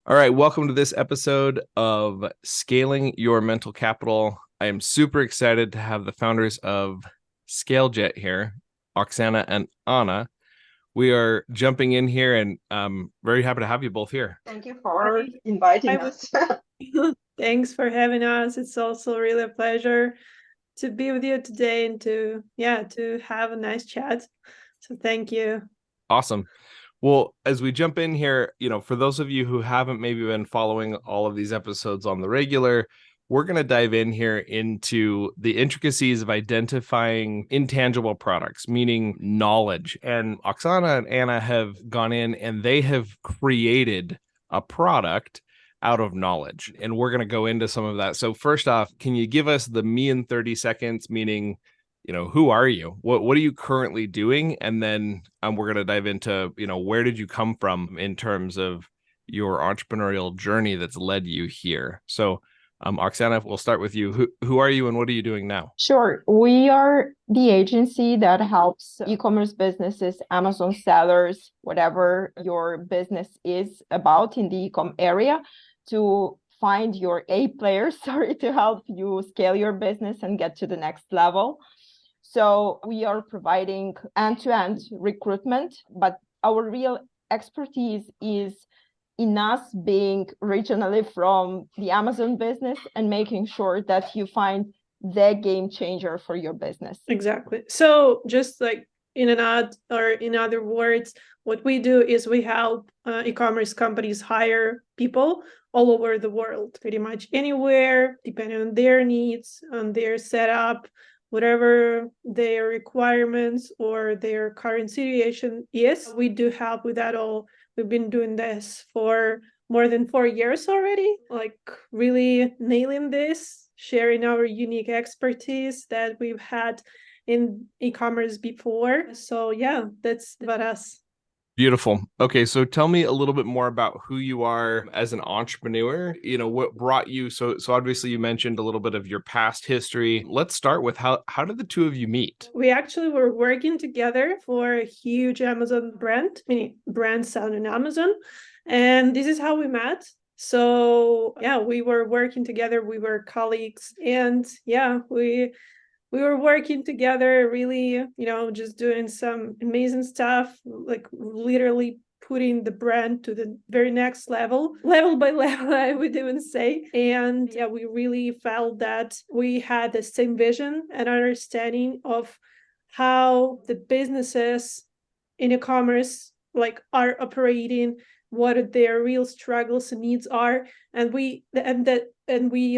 All right, welcome to this episode of Scaling Your Mental Capital. I am super excited to have the founders of ScaleJet here, Oxana and Anna. We are jumping in here and I'm very happy to have you both here. Thank you for inviting us. Thanks for having us. It's also really a pleasure to be with you today and to have a nice chat. So thank you. Awesome. Well, as we jump in here, for those of you who haven't maybe been following all of these episodes on the regular, we're going to dive in here into the intricacies of identifying intangible products, meaning knowledge. And Oksana and Anna have gone in and they have created a product out of knowledge. And we're going to go into some of that. So first off, can you give us the me in 30 seconds, meaning who are you? What are you currently doing? And then we're going to dive into, where did you come from in terms of your entrepreneurial journey that's led you here? So, Oksana, we'll start with you. Who are you and what are you doing now? Sure. We are the agency that helps e-commerce businesses, Amazon sellers, whatever your business is about in the e-com area, to find your A players, to help you scale your business and get to the next level. So we are providing end-to-end recruitment, but our real expertise is in us being regionally from the Amazon business and making sure that you find the game changer for your business. Exactly. So just like in other words, what we do is we help e-commerce companies hire people all over the world, pretty much anywhere, depending on their needs, on their setup, whatever their requirements or their current situation is. We do help with that all. We've been doing this for more than 4 years already, like really nailing this, sharing our unique expertise that we've had in e-commerce before. So yeah, that's about us. Beautiful. Okay, so tell me a little bit more about who you are as an entrepreneur. What brought you so obviously you mentioned a little bit of your past history. Let's start with how did the two of you meet? We actually were working together for a huge Amazon brand, meaning brand sound on Amazon. And this is how we met. So yeah, we were working together, we were colleagues, and yeah, we were working together, really, just doing some amazing stuff, like literally putting the brand to the very next level by level, I would even say. And yeah, we really felt that we had the same vision and understanding of how the businesses in e-commerce are operating, what their real struggles and needs are, and we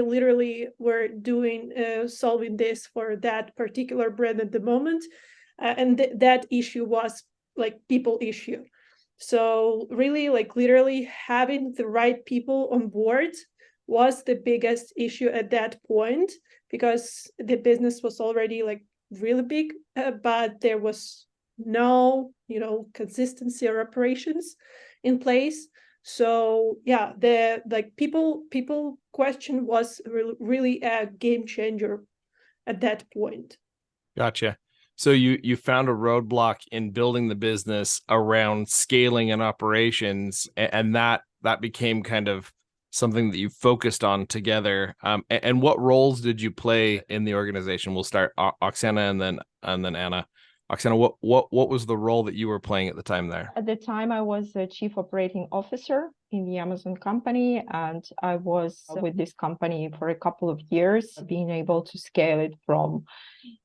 literally were doing solving this for that particular brand at the moment, and that issue was people issue. So really, literally having the right people on board was the biggest issue at that point, because the business was already really big, but there was no consistency or operations in place. So yeah, the people question was really a game changer at that point. Gotcha. So you found a roadblock in building the business around scaling and operations, and that became kind of something that you focused on together. And what roles did you play in the organization? We'll start Oksana and then Anna. Oksana, what was the role that you were playing at the time there? At the time, I was the chief operating officer in the Amazon company, and I was with this company for a couple of years, being able to scale it from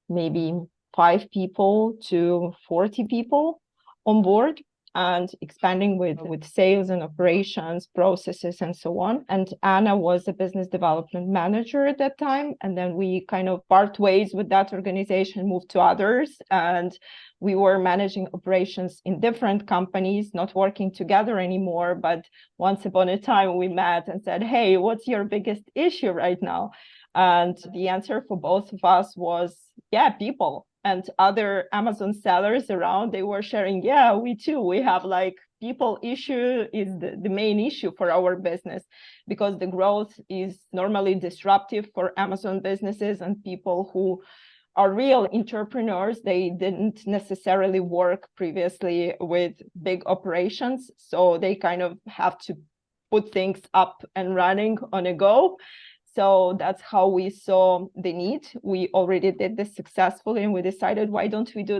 maybe 5 people to 40 people on board, and expanding with sales and operations, processes, and so on. And Anna was a business development manager at that time. And then we kind of part ways with that organization, moved to others. And we were managing operations in different companies, not working together anymore. But once upon a time, we met and said, hey, what's your biggest issue right now? And the answer for both of us was, yeah, people. And other Amazon sellers around, they were sharing, yeah, we too, we have people issue is the main issue for our business, because the growth is normally disruptive for Amazon businesses, and people who are real entrepreneurs, they didn't necessarily work previously with big operations. So they kind of have to put things up and running on a go. So that's how we saw the need. We already did this successfully, and we decided, why don't we do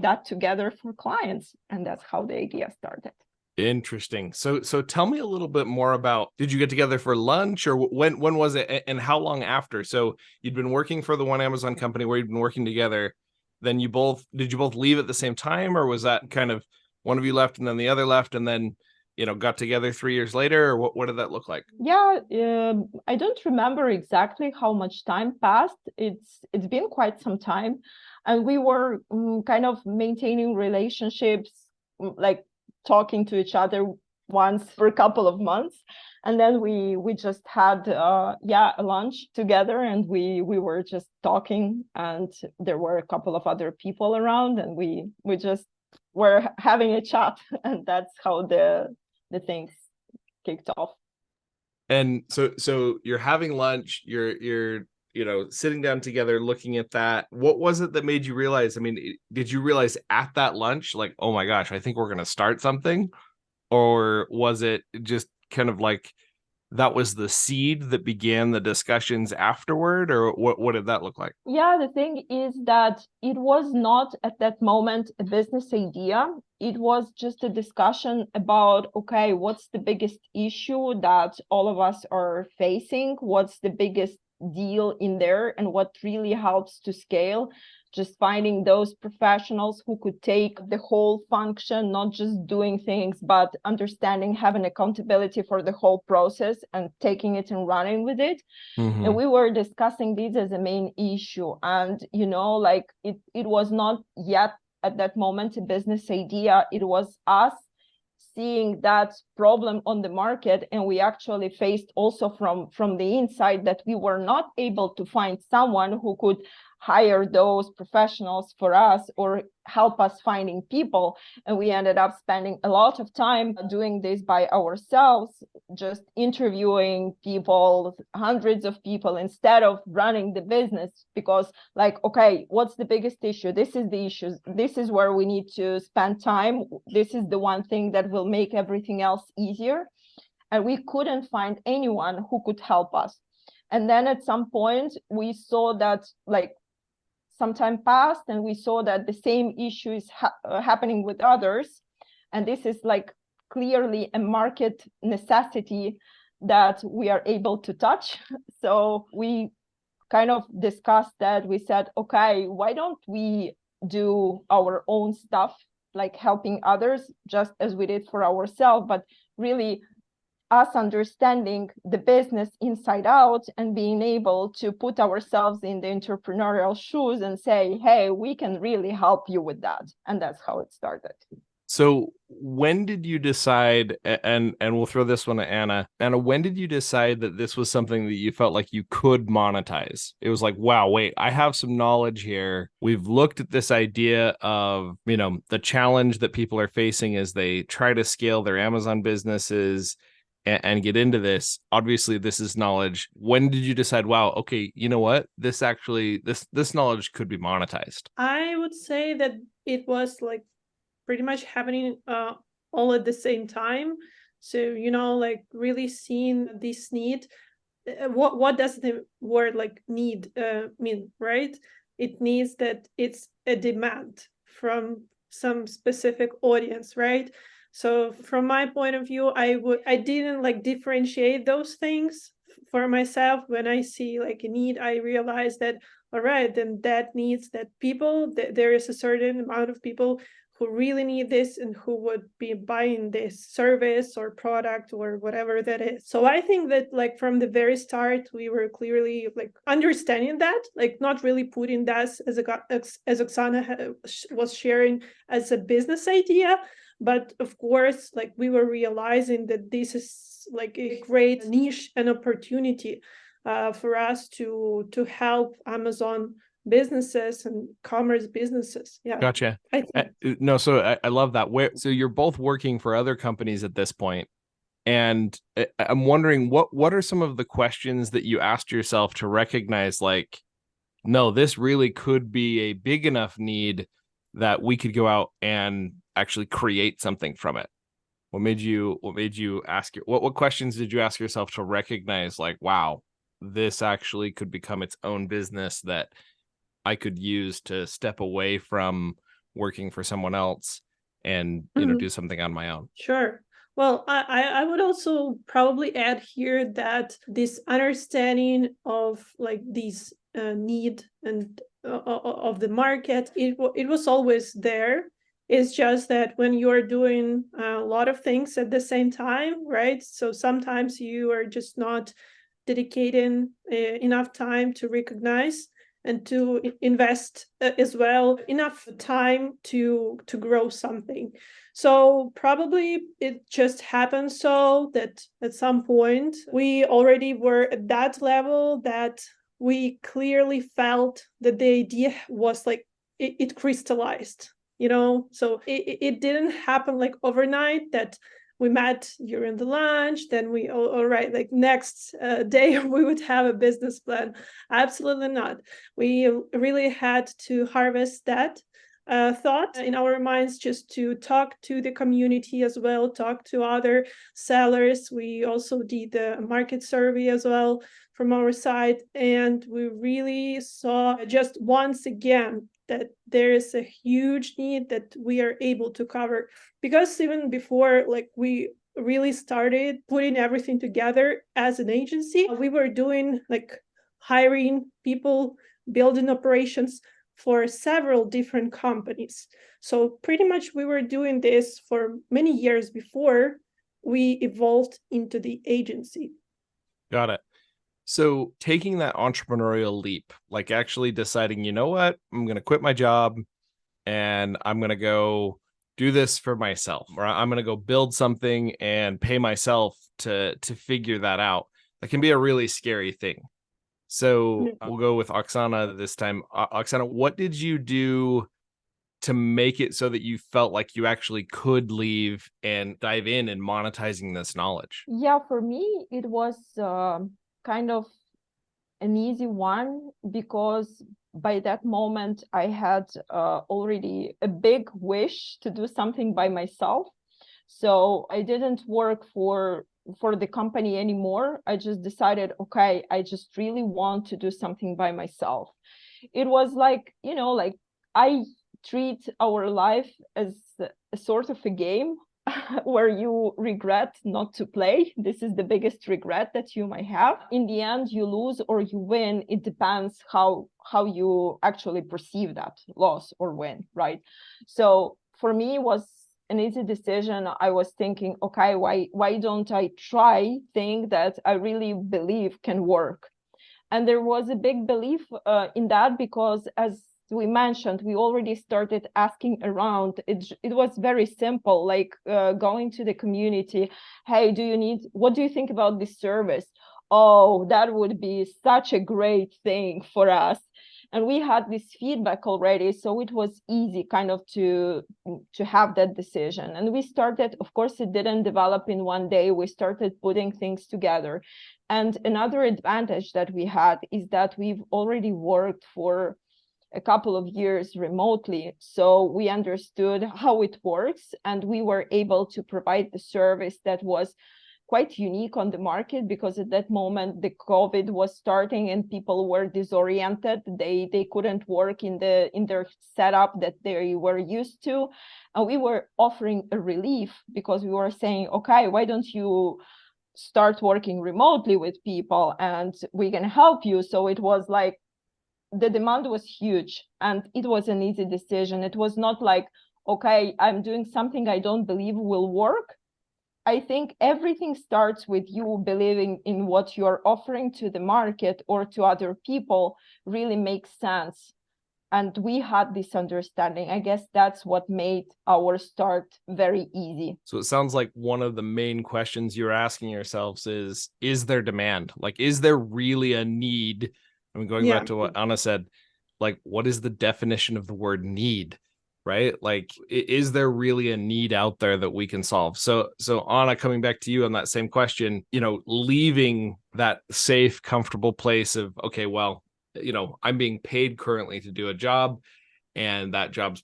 that together for clients? And that's how the idea started. Interesting. So tell me a little bit more about, did you get together for lunch, or when was it, and how long after? So you'd been working for the one Amazon company where you'd been working together. Then did you both leave at the same time, or was that kind of one of you left and then the other left, and then got together 3 years later, or what did that look like? Yeah, I don't remember exactly how much time passed. It's been quite some time, and we were kind of maintaining relationships, like talking to each other once for a couple of months, and then we just had a lunch together, and we were just talking, and there were a couple of other people around, and we just were having a chat, and that's how the things kicked off. And so you're having lunch, you're sitting down together looking at that. What was it that made you realize, I mean, did you realize at that lunch, like, oh my gosh, I think we're going to start something? Or was it just kind of like that was the seed that began the discussions afterward, or what did that look like? Yeah, the thing is that it was not at that moment a business idea. It was just a discussion about, okay, what's the biggest issue that all of us are facing? What's the biggest deal in there, and what really helps to scale? Just finding those professionals who could take the whole function, not just doing things, but understanding, having accountability for the whole process and taking it and running with it. Mm-hmm. And we were discussing this as a main issue. And, like it was not yet at that moment a business idea. It was us seeing that problem on the market, and we actually faced also from the inside that we were not able to find someone who could hire those professionals for us or help us finding people. And we ended up spending a lot of time doing this by ourselves, just interviewing people, hundreds of people, instead of running the business. Because like, okay, what's the biggest issue? This is the issue. This is where we need to spend time. This is the one thing that will make everything else easier. And we couldn't find anyone who could help us. And then at some point we saw that, like, some time passed, and we saw that the same issue is happening with others. And this is like clearly a market necessity that we are able to touch. So we kind of discussed that. We said, okay, why don't we do our own stuff, like helping others just as we did for ourselves, but really us understanding the business inside out and being able to put ourselves in the entrepreneurial shoes and say, hey, we can really help you with that. And that's how it started. So when did you decide, and we'll throw this one to Anna. Anna, when did you decide that this was something that you felt like you could monetize? It was like, wow, wait, I have some knowledge here. We've looked at this idea of, the challenge that people are facing as they try to scale their Amazon businesses and get into this. Obviously, this is knowledge. When did you decide, wow, okay, you know what? This actually, this knowledge could be monetized? I would say that it was like pretty much happening all at the same time. So, like really seeing this need. What does the word like need mean, right? It means that it's a demand from some specific audience, right? So from my point of view, I didn't like differentiate those things for myself. When I see like a need, I realize that, all right, then that needs that people, that there is a certain amount of people who really need this and who would be buying this service or product or whatever that is. So I think that like from the very start, we were clearly like understanding that, like not really putting that as Oxana was sharing as a business idea. But of course, like we were realizing that this is like a great niche and opportunity for us to help Amazon businesses and commerce businesses. Yeah. Gotcha. No, so I love that. So you're both working for other companies at this point, and I'm wondering what are some of the questions that you asked yourself to recognize, like, no, this really could be a big enough need that we could go out and actually create something from it. What made you ask what questions did you ask yourself to recognize like, wow, this actually could become its own business that I could use to step away from working for someone else and, do something on my own? Sure. Well, I would also probably add here that this understanding of like these need and of the market, it was always there. It's just that when you are doing a lot of things at the same time, right? So sometimes you are just not dedicating enough time to recognize and to invest as well enough time to grow something. So probably it just happened so that at some point we already were at that level that we clearly felt that the idea was like it crystallized, so it didn't happen like overnight that we met during the lunch, then we all right, like next day we would have a business plan. Absolutely not. We really had to harvest that thought in our minds, just to talk to the community as well, talk to other sellers. We also did a market survey as well from our side, and we really saw just once again that there is a huge need that we are able to cover. Because even before like we really started putting everything together as an agency, we were doing like hiring people, building operations for several different companies. So pretty much we were doing this for many years before we evolved into the agency. Got it. So taking that entrepreneurial leap, like actually deciding, you know what, I'm going to quit my job and I'm going to go do this for myself, or I'm going to go build something and pay myself to figure that out. That can be a really scary thing. So we'll go with Oxana this time. Oxana, what did you do to make it so that you felt like you actually could leave and dive in and monetizing this knowledge? Yeah, for me, it was kind of an easy one, because by that moment I had already a big wish to do something by myself. So I didn't work for the company anymore. I just decided, okay, I just really want to do something by myself. It was like, like I treat our life as a sort of a game where you regret not to play. This is the biggest regret that you might have. In the end, you lose or you win. It depends how you actually perceive that loss or win, right? So for me, it was an easy decision. I was thinking, okay, why don't I try thing that I really believe can work? And there was a big belief in that, because as we mentioned, we already started asking around. It was very simple, like going to the community. Hey, what do you think about this service? Oh, that would be such a great thing for us. And we had this feedback already, so it was easy kind of to have that decision. And we started, of course, it didn't develop in one day. We started putting things together. And another advantage that we had is that we've already worked for a couple of years remotely. So we understood how it works, and we were able to provide the service that was quite unique on the market, because at that moment the COVID was starting and people were disoriented. They couldn't work in their setup that they were used to. And we were offering a relief, because we were saying, okay, why don't you start working remotely with people and we can help you. So it was like the demand was huge, and it was an easy decision. It was not like, okay, I'm doing something I don't believe will work. I think everything starts with you believing in what you're offering to the market or to other people really makes sense. And we had this understanding. I guess that's what made our start very easy. So it sounds like one of the main questions you're asking yourselves is there demand? Like, is there really a need? I mean, going back to what Anna said, like, what is the definition of the word need? Right? Like, is there really a need out there that we can solve? So Anna, coming back to you on that same question, leaving that safe, comfortable place of, okay, well, I'm being paid currently to do a job, and that job's,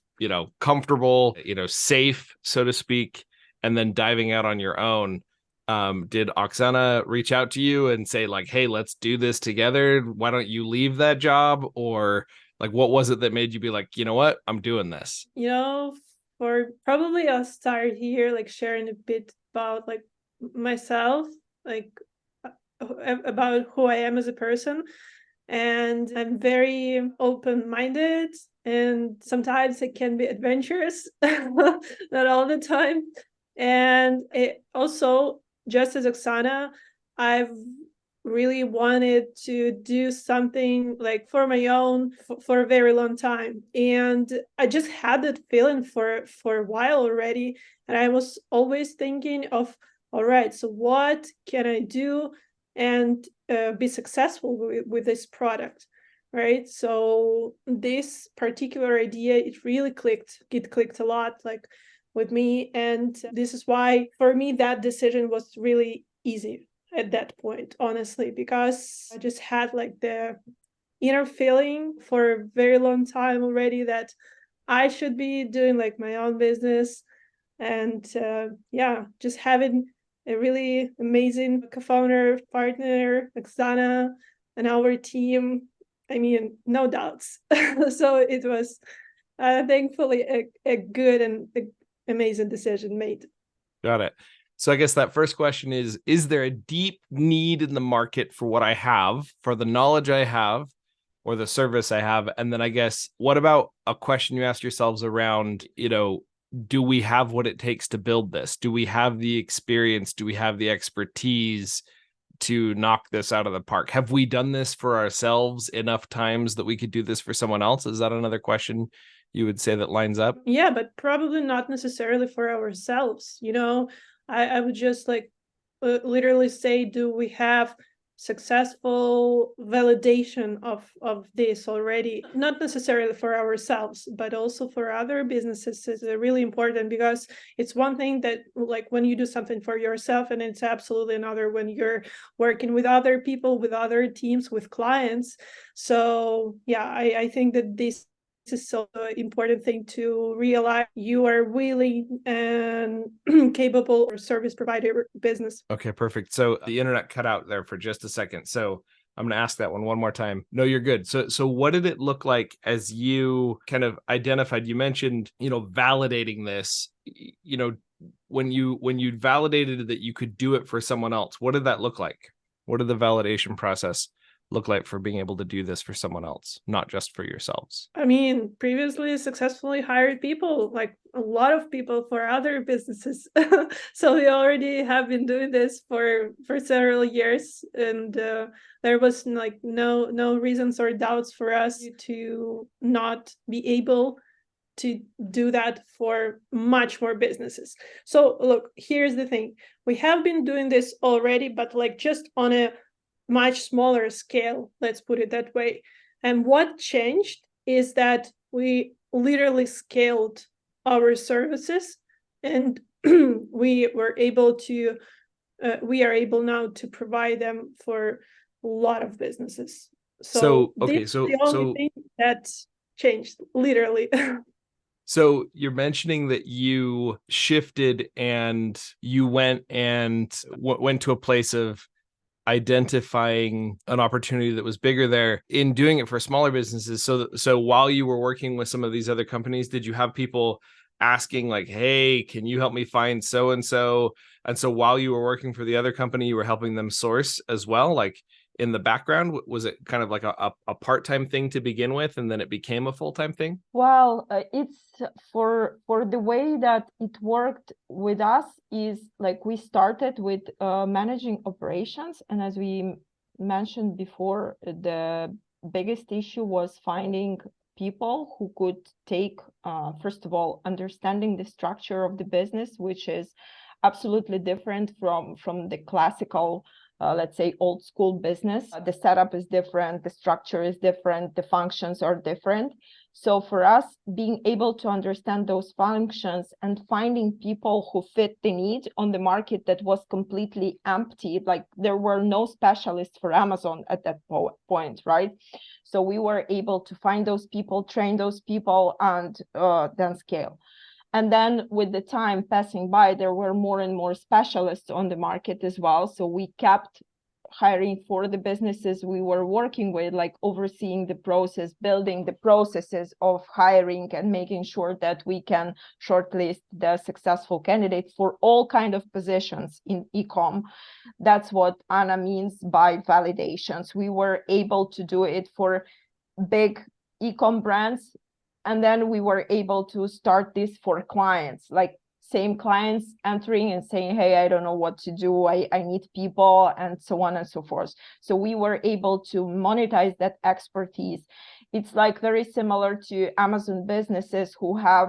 comfortable, safe, so to speak. and then diving out on your own. Did Oxana reach out to you and say like, hey, let's do this together? Why don't you leave that job? Or like, what was it that made you be like, you know what, I'm doing this? You know, for probably I'll start here, like sharing a bit about like myself, like about who I am as a person. And I'm very open-minded, and sometimes it can be adventurous, not all the time. And it also, just as Oksana, I've really wanted to do something like for my own for a very long time, and I just had that feeling for a while already, and I was always thinking of, all right, so what can I do and be successful with this product, right? So this particular idea, it really clicked. It clicked a lot, like with me, and this is why for me that decision was really easy at that point, honestly, because I just had like the inner feeling for a very long time already that I should be doing like my own business. And yeah, just having a really amazing co-founder partner, Oksana, and our team. I mean, no doubts. So it was thankfully a good and amazing decision made. Got it. So I guess that first question is there a deep need in the market for what I have, for the knowledge I have, or the service I have? And then I guess, what about a question you ask yourselves around, do we have what it takes to build this? Do we have the experience? Do we have the expertise to knock this out of the park? Have we done this for ourselves enough times that we could do this for someone else? Is that another question you would say that lines up? Yeah, but probably not necessarily for ourselves. I would just like literally say, do we have successful validation of this already? Not necessarily for ourselves, but also for other businesses is really important, because it's one thing that like when you do something for yourself, and it's absolutely another when you're working with other people, with other teams, with clients. So yeah, I think that this is so important thing to realize. You are willing and capable or service provider business. Okay, perfect. So the internet cut out there for just a second. So I'm going to ask that one more time. No, you're good. So what did it look like as you kind of identified, you mentioned, validating this, when you validated that you could do it for someone else, what did that look like? What did the validation process look like for being able to do this for someone else, not just for yourselves? I mean, previously successfully hired people, like a lot of people for other businesses. So we already have been doing this for several years, and there was like no reasons or doubts for us to not be able to do that for much more businesses. So look, here's the thing. We have been doing this already, but like just on a much smaller scale, let's put it that way. And what changed is that we literally scaled our services, and we are able now to provide them for a lot of businesses. So okay, this is the only thing that changed, literally. So you're mentioning that you shifted and you went to a place of identifying an opportunity that was bigger there in doing it for smaller businesses. So while you were working with some of these other companies, did you have people asking like, hey, can you help me find so and so? And so while you were working for the other company, you were helping them source as well, like in the background? Was it kind of like a part-time thing to begin with, and then it became a full-time thing? Well, it's for the way that it worked with us is like we started with managing operations, and as we mentioned before, the biggest issue was finding people who could take, first of all, understanding the structure of the business, which is absolutely different from the classical, let's say, old school business. The setup is different, the structure is different, the functions are different. So for us, being able to understand those functions and finding people who fit the need on the market that was completely empty, like there were no specialists for Amazon at that point, right? So we were able to find those people, train those people, and then scale. And then with the time passing by, there were more and more specialists on the market as well. So we kept hiring for the businesses we were working with, like overseeing the process, building the processes of hiring and making sure that we can shortlist the successful candidates for all kind of positions in e-com. That's what Anna means by validations. We were able to do it for big e-com brands, and then we were able to start this for clients, like same clients entering and saying, hey, I don't know what to do, I need people, and so on and so forth. So we were able to monetize that expertise. It's like very similar to Amazon businesses who have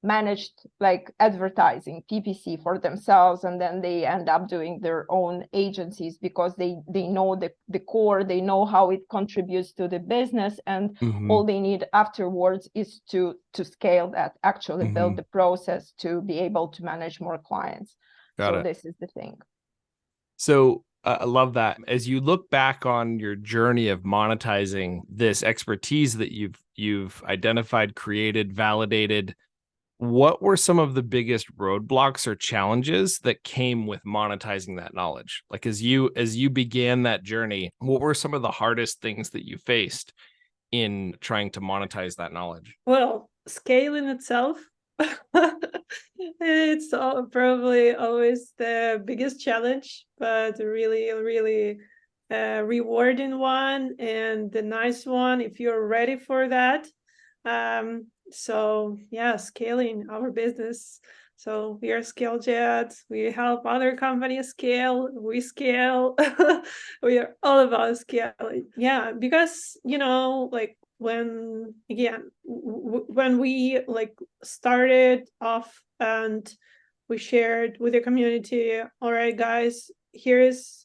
managed like advertising, PPC for themselves, and then they end up doing their own agencies because they know the core, they know how it contributes to the business, and all they need afterwards is to scale that, actually build the process to be able to manage more clients. Got it. This is the thing. So I love that. As you look back on your journey of monetizing this expertise that you've identified, created, validated, what were some of the biggest roadblocks or challenges that came with monetizing that knowledge? Like as you began that journey, what were some of the hardest things that you faced in trying to monetize that knowledge? Well, scale in itself, it's probably always the biggest challenge, but really, really rewarding one, and the nice one if you're ready for that. So yeah, scaling our business. So we are Scale Jets. We help other companies scale. We scale. We are all about scaling. Yeah, because like when we like started off and we shared with the community, all right, guys, here is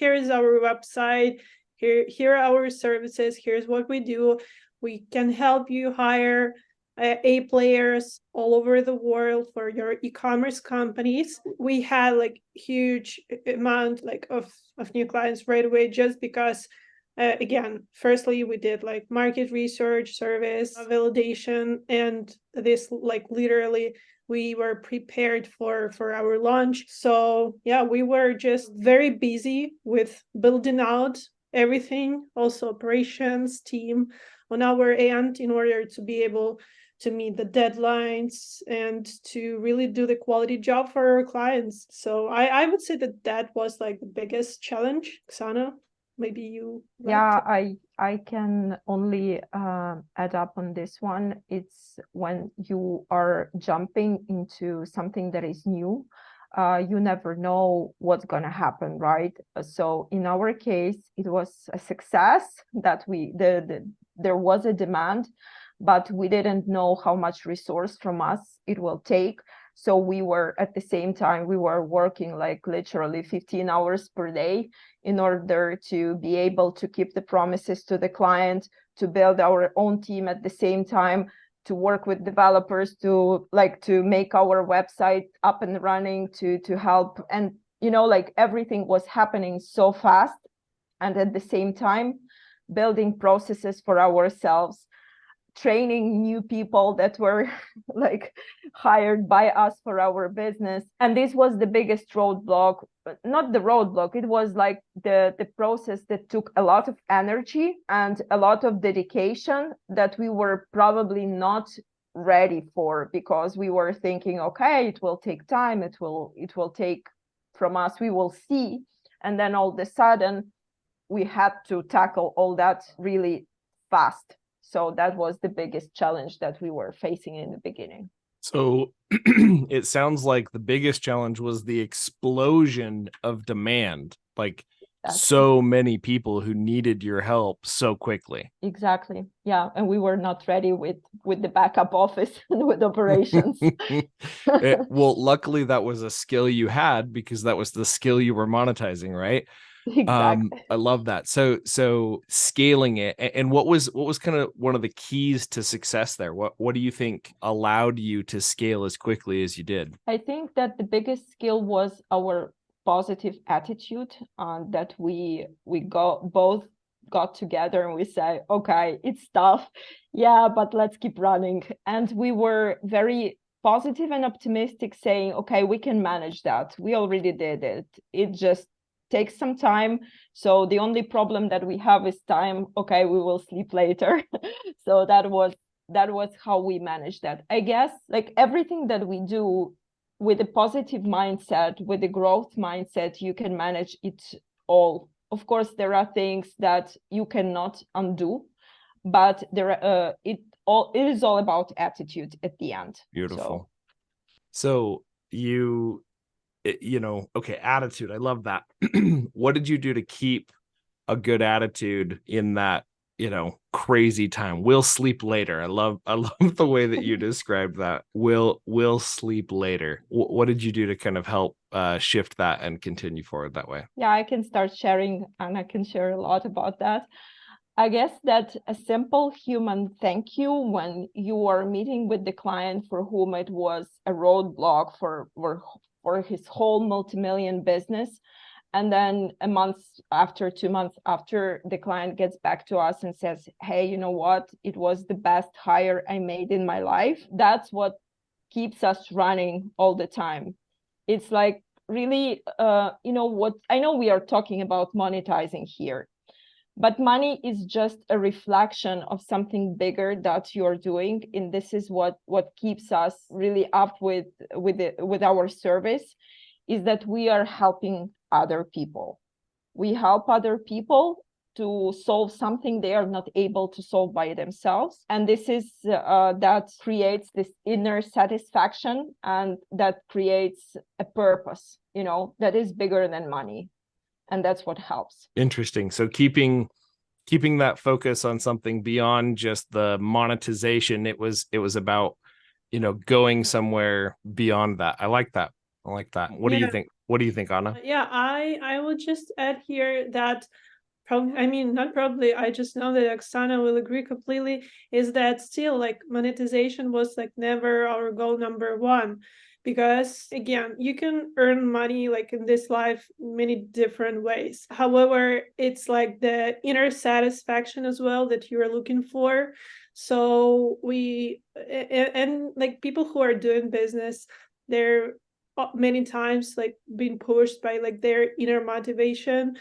our website. Here are our services. Here's what we do. We can help you hire A players all over the world for your e-commerce companies. We had like huge amount like of new clients right away, just because again, firstly, we did like market research, service validation, and this like literally we were prepared for our launch. So yeah, we were just very busy with building out everything, also operations team on our end, in order to be able to meet the deadlines and to really do the quality job for our clients. So I would say that was like the biggest challenge. Oksana, maybe you I can only add up on this one. It's when you are jumping into something that is new, you never know what's going to happen, right? So in our case, it was a success that there was a demand, but we didn't know how much resource from us it will take. So we were, at the same time, we were working like literally 15 hours per day in order to be able to keep the promises to the client, to build our own team at the same time, to work with developers, to make our website up and running, to help. And, like everything was happening so fast. And at the same time, building processes for ourselves, training new people that were like hired by us for our business. And this was the biggest roadblock, not the roadblock, it was like the process that took a lot of energy and a lot of dedication that we were probably not ready for, because we were thinking, okay, it will take time, it will take from us, we will see. And then all of a sudden we had to tackle all that really fast. So that was the biggest challenge that we were facing in the beginning. So it sounds like the biggest challenge was the explosion of demand, like so many people who needed your help so quickly. Exactly. Yeah. And we were not ready with the backup office and with operations. Well, luckily that was a skill you had, because that was the skill you were monetizing, right? Exactly. I love that. So scaling it, and what was kind of one of the keys to success there? What do you think allowed you to scale as quickly as you did? I think that the biggest skill was our positive attitude, that we both got together and we say, okay, it's tough, yeah, but let's keep running. And we were very positive and optimistic, saying, okay, we can manage that. We already did it. It just takes some time. So the only problem that we have is time. Okay, we will sleep later. So that was how we managed that. I guess like everything that we do with a positive mindset, with a growth mindset, you can manage it all. Of course, there are things that you cannot undo, but it is all about attitude at the end. Beautiful. So you know, okay, attitude. I love that. What did you do to keep a good attitude in that, you know, crazy time? We'll sleep later. I love the way that you described that. We'll sleep later. What did you do to kind of help shift that and continue forward that way? Yeah, I can start sharing, and I can share a lot about that. I guess that a simple human thank you when you are meeting with the client for whom it was a roadblock for his whole multi-million business. And then a month after, 2 months after, the client gets back to us and says, hey, you know what? It was the best hire I made in my life. That's what keeps us running all the time. It's like really, you know what? I know we are talking about monetizing here, but money is just a reflection of something bigger that you're doing. And this is what keeps us really up with our service, is that we are helping other people. We help other people to solve something they are not able to solve by themselves. And this is that creates this inner satisfaction, and that creates a purpose, you know, that is bigger than money. And that's what helps. Interesting. So keeping that focus on something beyond just the monetization, it was about, you know, going somewhere beyond that. I like that. What do you think? What do you think, Anna? Yeah, I would just add here that probably, I mean, not probably, I just know that Oxana will agree completely, is that still like monetization was like never our goal number one. Because again, you can earn money like in this life many different ways. However, it's like the inner satisfaction as well that you are looking for. So and like people who are doing business, they're many times like being pushed by like their inner motivation.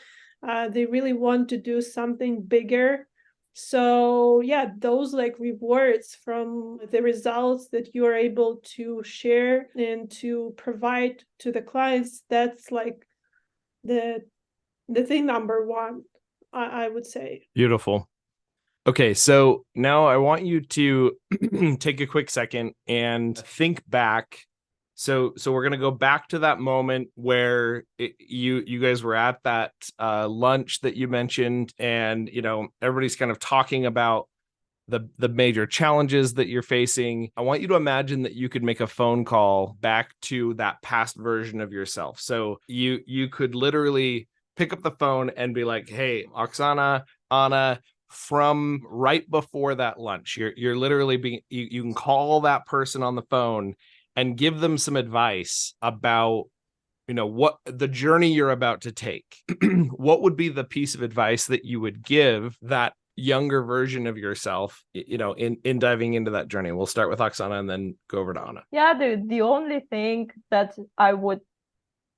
They really want to do something bigger. So yeah, those like rewards from the results that you are able to share and to provide to the clients, that's like the thing number one, I would say. Beautiful. Okay, so now I want you to take a quick second and think back. So we're gonna go back to that moment where you guys were at that lunch that you mentioned, and you know everybody's kind of talking about the major challenges that you're facing. I want you to imagine that you could make a phone call back to that past version of yourself. So you could literally pick up the phone and be like, "Hey, Oxana, Anna." From right before that lunch, you're literally being you can call that person on the phone and give them some advice about, you know, what the journey you're about to take. What would be the piece of advice that you would give that younger version of yourself, you know, in diving into that journey? We'll start with Oxana and then go over to Anna. Yeah, the only thing that I would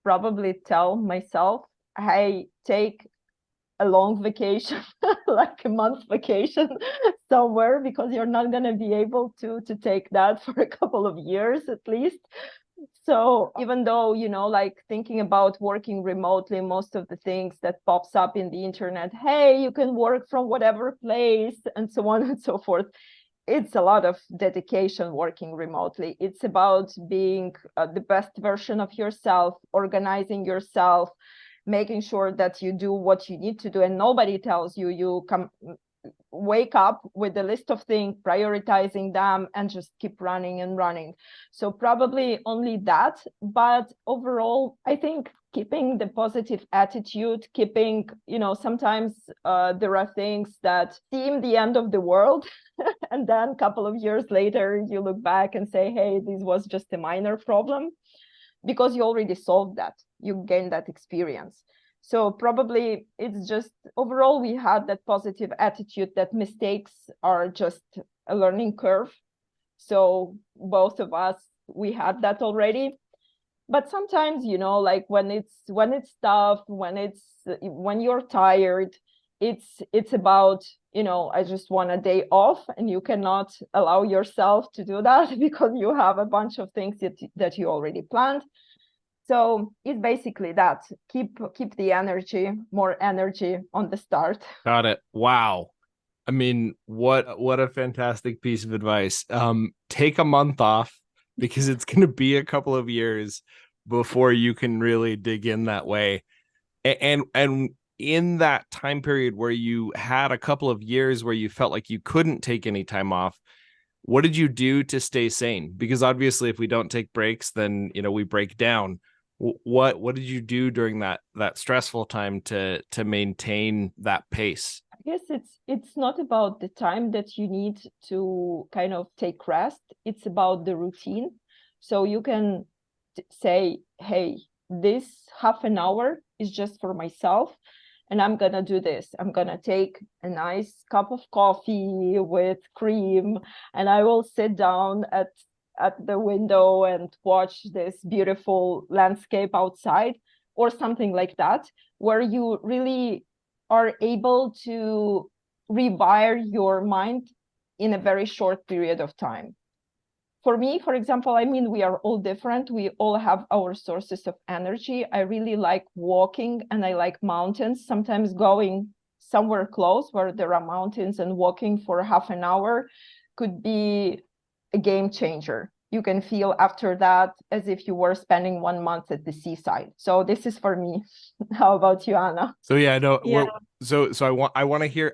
probably tell myself, hey, take a long vacation, like a month vacation somewhere, because you're not going to be able to take that for a couple of years at least. So even though, you know, like thinking about working remotely, most of the things that pops up in the internet, hey, you can work from whatever place and so on and so forth. It's a lot of dedication working remotely. It's about being the best version of yourself, organizing yourself, making sure that you do what you need to do, and nobody tells you. You come wake up with a list of things, prioritizing them, and just keep running and running. So probably only that. But overall, I think keeping the positive attitude, keeping, you know, sometimes there are things that seem the end of the world. And then a couple of years later, you look back and say, hey, this was just a minor problem, because you already solved that. You gained that experience. So probably it's just overall we had that positive attitude that mistakes are just a learning curve. So both of us we had that already. But sometimes, you know, like when it's tough, when you're tired, it's about, you know, I just want a day off, and you cannot allow yourself to do that because you have a bunch of things that you already planned. So it's basically that. Keep the energy, more energy on the start. Got it. Wow. I mean, what a fantastic piece of advice. Take a month off, because it's going to be a couple of years before you can really dig in that way. And in that time period where you had a couple of years where you felt like you couldn't take any time off, what did you do to stay sane? Because obviously, if we don't take breaks, then, you know, we break down. What did you do during that stressful time to maintain that pace? I guess it's not about the time that you need to kind of take rest. It's about the routine. So you can say, hey, this half an hour is just for myself, and I'm gonna do this. I'm gonna take a nice cup of coffee with cream, and I will sit down at the window and watch this beautiful landscape outside, or something like that, where you really are able to rewire your mind in a very short period of time. For me, for example, I mean, we are all different. We all have our sources of energy. I really like walking, and I like mountains. Sometimes going somewhere close where there are mountains and walking for half an hour could be a game changer. You can feel after that as if you were spending 1 month at the seaside. So this is for me. How about you, Anna? So yeah, I know. Yeah. So I want to hear.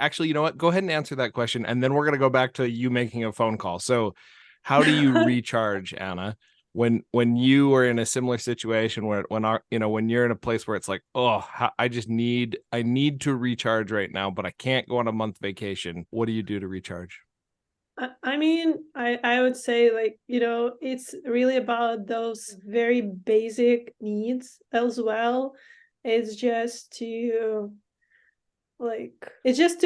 Actually, you know what? Go ahead and answer that question, and then we're gonna go back to you making a phone call. So, how do you recharge, Anna, when you are in a similar situation when you're in a place where it's like, oh, I need to recharge right now, but I can't go on a month vacation. What do you do to recharge? I mean, I would say, like, you know, it's really about those very basic needs as well. It's just to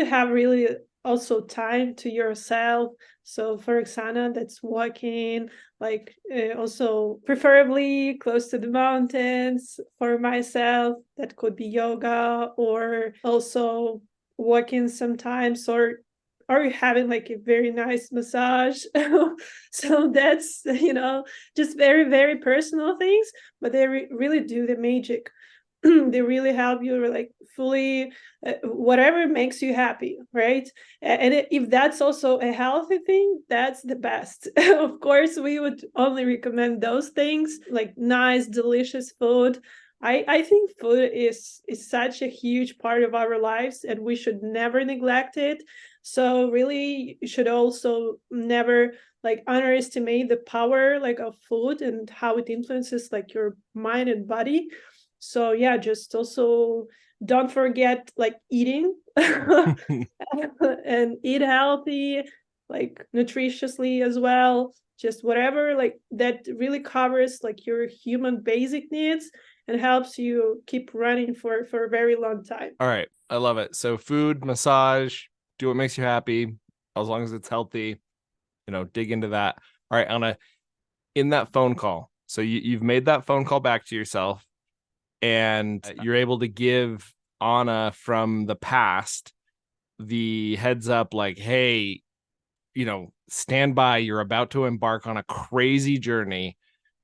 have really also time to yourself. So for Oxana, that's walking, like also preferably close to the mountains. For myself, that could be yoga, or also walking sometimes, or having like a very nice massage. So that's, you know, just very, very personal things, but they really do the magic. They really help you, like, fully, whatever makes you happy, right? And if that's also a healthy thing, that's the best. Of course, we would only recommend those things, like nice, delicious food. I think food is such a huge part of our lives, and we should never neglect it. So really, you should also never like underestimate the power, like, of food and how it influences like your mind and body. So yeah, just also don't forget like eating and eat healthy, like nutritiously as well. Just whatever like that really covers like your human basic needs and helps you keep running for a very long time. All right, I love it. So food, massage, do what makes you happy, as long as it's healthy. You know, dig into that. All right, Anna, in that phone call, so you've made that phone call back to yourself, and you're able to give Anna from the past the heads up, like, hey, you know, stand by, you're about to embark on a crazy journey.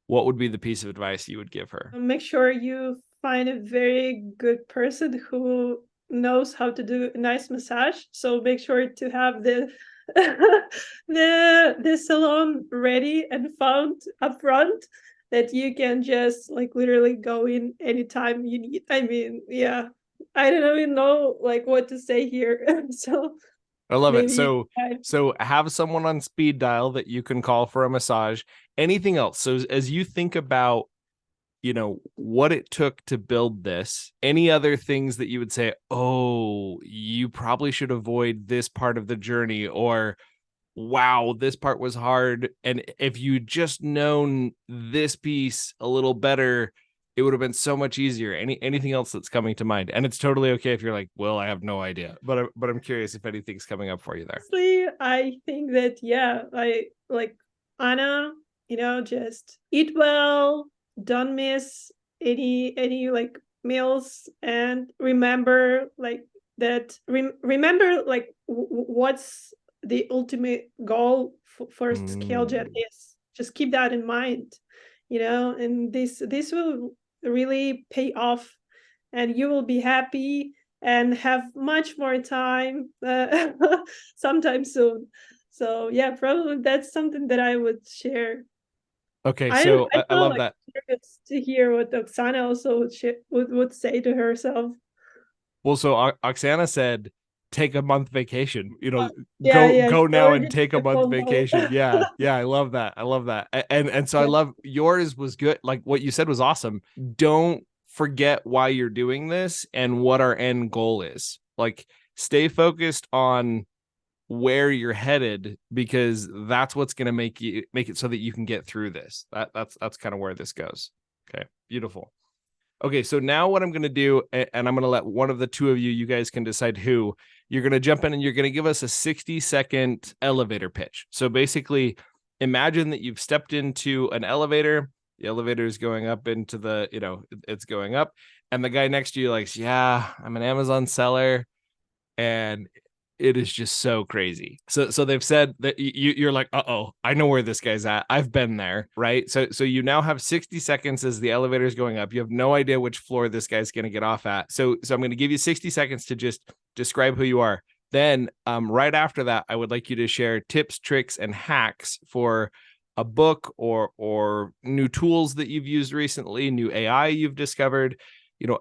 What would be the piece of advice you would give her? Make sure you find a very good person who knows how to do a nice massage. So make sure to have the the salon ready and found up front, that you can just like literally go in anytime you need. I mean, yeah, I don't even know like what to say here. So I love it. maybe So have someone on speed dial that you can call for a massage. Anything else? So as you think about, you know, what it took to build this, any other things that you would say, oh, you probably should avoid this part of the journey, or wow, this part was hard, and if you just known this piece a little better, it would have been so much easier. Anything else that's coming to mind? And it's totally okay if you're like, well, I have no idea, but I'm curious if anything's coming up for you there. honestly, I think that, yeah, I like Anna just eat well, don't miss any like meals, and remember like that remember like what's the ultimate goal for ScaleJet is. Just keep that in mind, and this will really pay off, and you will be happy and have much more time sometime soon. So yeah, probably that's something that I would share. Okay, I so I feel love like that. curious to hear what Oksana also would say to herself. Well, so Oksana said, take a month vacation. Yeah, yeah, Go she now and already took take a the month phone call. vacation. Yeah, yeah, I love that. I love that. And so I Yeah. love yours was good. Like what you said was awesome. Don't forget why you're doing this and what our end goal is. Like stay focused on where you're headed, because that's what's going to make it so that you can get through this. That's kind of where this goes. Okay, beautiful. Okay, so now what I'm going to do, and I'm going to let one of the two of you guys can decide who, you're going to jump in and you're going to give us a 60-second elevator pitch. So basically, imagine that you've stepped into an elevator. The elevator is going up into it's going up. And the guy next to you, like, yeah, I'm an Amazon seller. And it is just so crazy. So they've said that you're like, uh-oh, I know where this guy's at. I've been there, right? So you now have 60 seconds as the elevator is going up. You have no idea which floor this guy's going to get off at. So I'm going to give you 60 seconds to just describe who you are. Then right after that, I would like you to share tips, tricks, and hacks for a book or new tools that you've used recently, new AI you've discovered,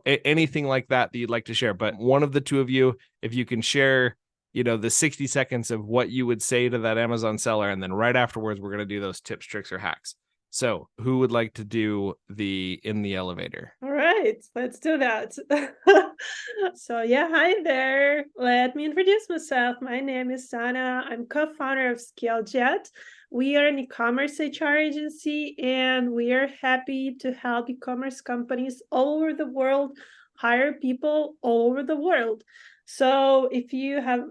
anything like that you'd like to share. But one of the two of you, if you can share the 60 seconds of what you would say to that Amazon seller, and then right afterwards we're going to do those tips, tricks, or hacks. So who would like to do the in the elevator? All right, let's do that. So yeah, hi there. Let me introduce myself. My name is Sana. I'm co-founder of ScaleJet. We are an e-commerce HR agency, and we are happy to help e-commerce companies all over the world hire people all over the world. So if you have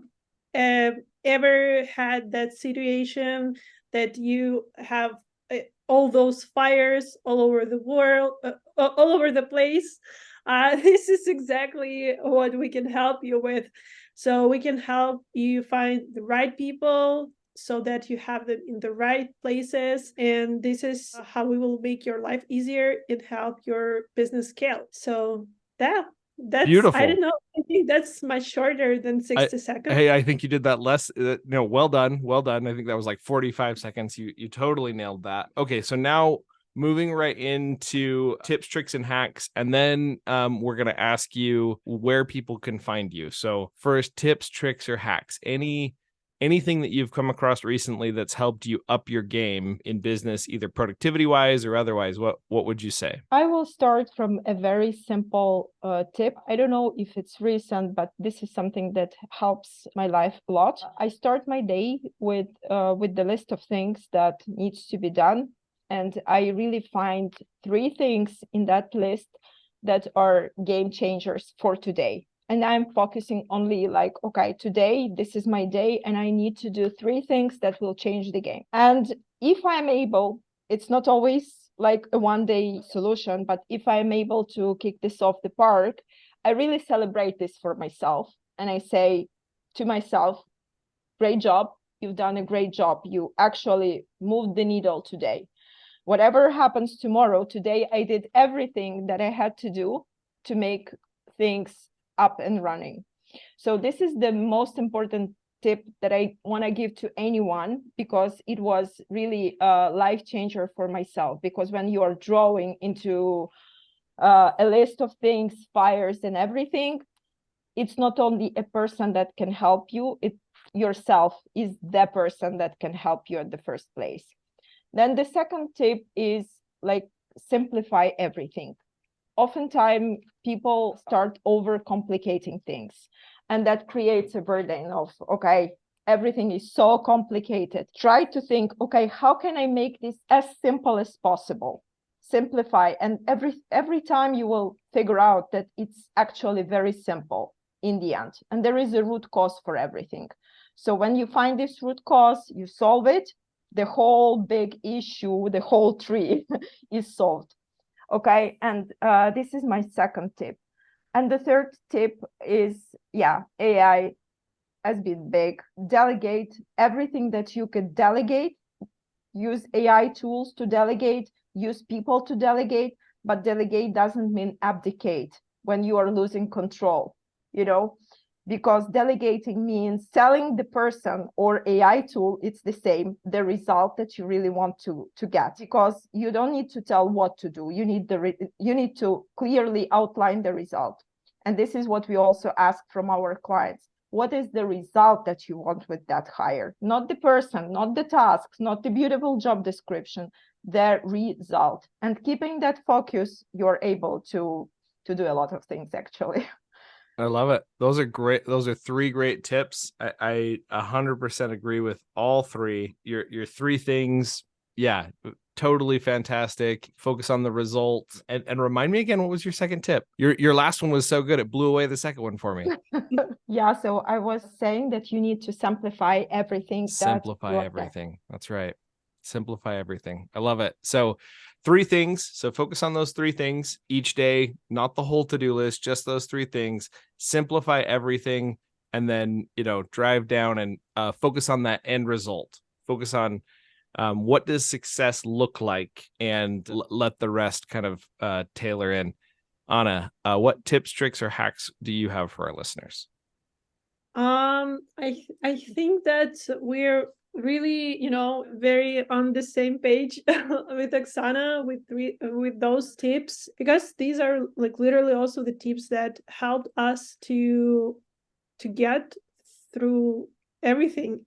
ever had that situation that you have all those fires all over the world, all over the place, this is exactly what we can help you with. So we can help you find the right people so that you have them in the right places, and this is how we will make your life easier and help your business scale. So that's I don't Beautiful. know, I think that's much shorter than 60 seconds. Hey, I think you did that less. No, well done. Well done. I think that was like 45 seconds. You totally nailed that. Okay, so now moving right into tips, tricks, and hacks. And then we're going to ask you where people can find you. So first, tips, tricks, or hacks. Anything that you've come across recently that's helped you up your game in business, either productivity wise or otherwise, what would you say? I will start from a very simple tip. I don't know if it's recent, but this is something that helps my life a lot. I start my day with the list of things that needs to be done, and I really find 3 things in that list that are game changers for today. And I'm focusing only like, okay, today, this is my day, and I need to do 3 things that will change the game. And if I'm able, it's not always like a one-day solution, but if I'm able to kick this off the park, I really celebrate this for myself. And I say to myself, great job. You've done a great job. You actually moved the needle today. Whatever happens tomorrow, today I did everything that I had to do to make things up and running. So this is the most important tip that I want to give to anyone, because it was really a life changer for myself. Because when you are drawing into a list of things, fires and everything, it's not only a person that can help you, it yourself is the person that can help you at the first place. Then the second tip is like simplify everything. Oftentimes people start overcomplicating things, and that creates a burden of, okay, everything is so complicated. Try to think, okay, how can I make this as simple as possible? Simplify, and every time you will figure out that it's actually very simple in the end, and there is a root cause for everything. So when you find this root cause, you solve it, the whole big issue, the whole tree is solved. Okay, and this is my second tip. And the third tip is, yeah, AI has been big. Delegate everything that you could delegate. Use AI tools to delegate, use people to delegate, but delegate doesn't mean abdicate when you are losing control, you know, because delegating means telling the person or AI tool, it's the same, the result that you really want to get, because you don't need to tell what to do. You need to clearly outline the result. And this is what we also ask from our clients. What is the result that you want with that hire? Not the person, not the tasks, not the beautiful job description, the result. And keeping that focus, you're able to do a lot of things, actually. I love it. Those are great. Those are three great tips. I 100% agree with all three. Your three things. Yeah, totally fantastic. Focus on the results. And remind me again, what was your second tip? Your last one was so good. It blew away the second one for me. Yeah, so I was saying that you need to simplify everything. Simplify everything. That's right. Simplify everything. I love it. So three things. So focus on those three things each day, not the whole to-do list, just those three things. Simplify everything, and then, drive down and focus on that end result. Focus on what does success look like, and let the rest kind of tailor in. Anna, what tips, tricks, or hacks do you have for our listeners? I think that we're really, very on the same page with Oxana with those tips, because these are like literally also the tips that helped us to get through everything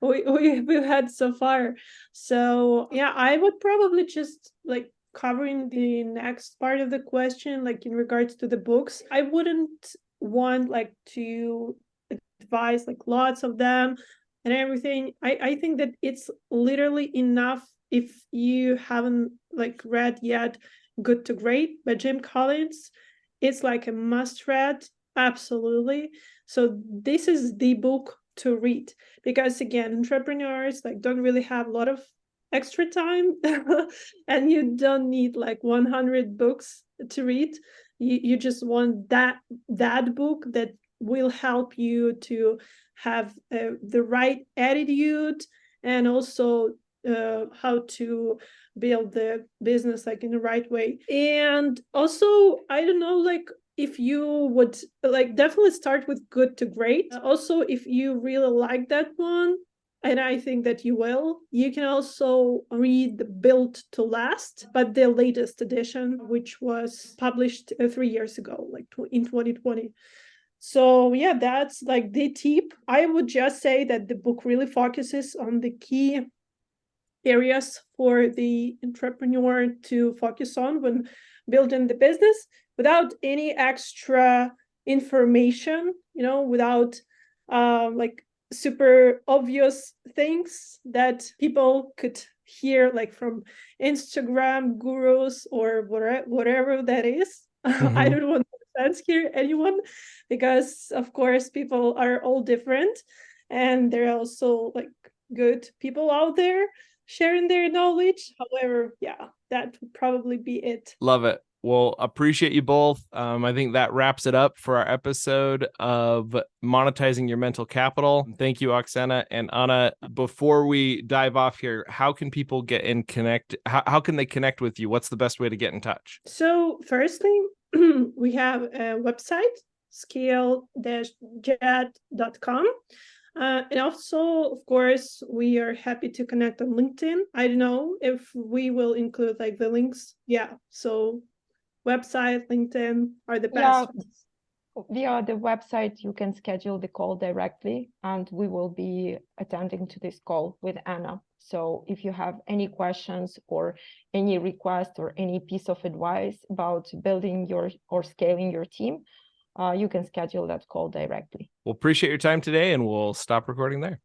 we've had so far. So yeah, I would probably just like covering the next part of the question, like in regards to the books. I wouldn't want like to advise like lots of them and everything. I think that it's literally enough if you haven't like read yet Good to Great by Jim Collins. It's like a must read, absolutely. So this is the book to read, because again, entrepreneurs like don't really have a lot of extra time and you don't need like 100 books to read. You just want that book that will help you to have the right attitude, and also how to build the business like in the right way. And also, I don't know, like if you would like definitely start with Good to Great. Also, if you really like that one, and I think that you will, you can also read the Built to Last, but the latest edition, which was published 3 years ago, like in 2020. So yeah, that's like the tip. I would just say that the book really focuses on the key areas for the entrepreneur to focus on when building the business, without any extra information, without like super obvious things that people could hear like from Instagram gurus or whatever that is. Mm-hmm. I don't want to offend here anyone, because of course people are all different, and there are also like good people out there sharing their knowledge. However, yeah, that would probably be it. Love it. Well, appreciate you both. I think that wraps it up for our episode of Monetizing Your Mental Capital. Thank you, Oxana and Anna. Before we dive off here, how can people get in connect? How can they connect with you? What's the best way to get in touch? So firstly, we have a website, scale-jet.com. And also, of course, we are happy to connect on LinkedIn. I don't know if we will include like the links. Yeah, so website, LinkedIn are the best. Via the website, you can schedule the call directly, and we will be attending to this call with Anna. So if you have any questions or any request or any piece of advice about building or scaling your team, you can schedule that call directly. We'll appreciate your time today, and we'll stop recording there.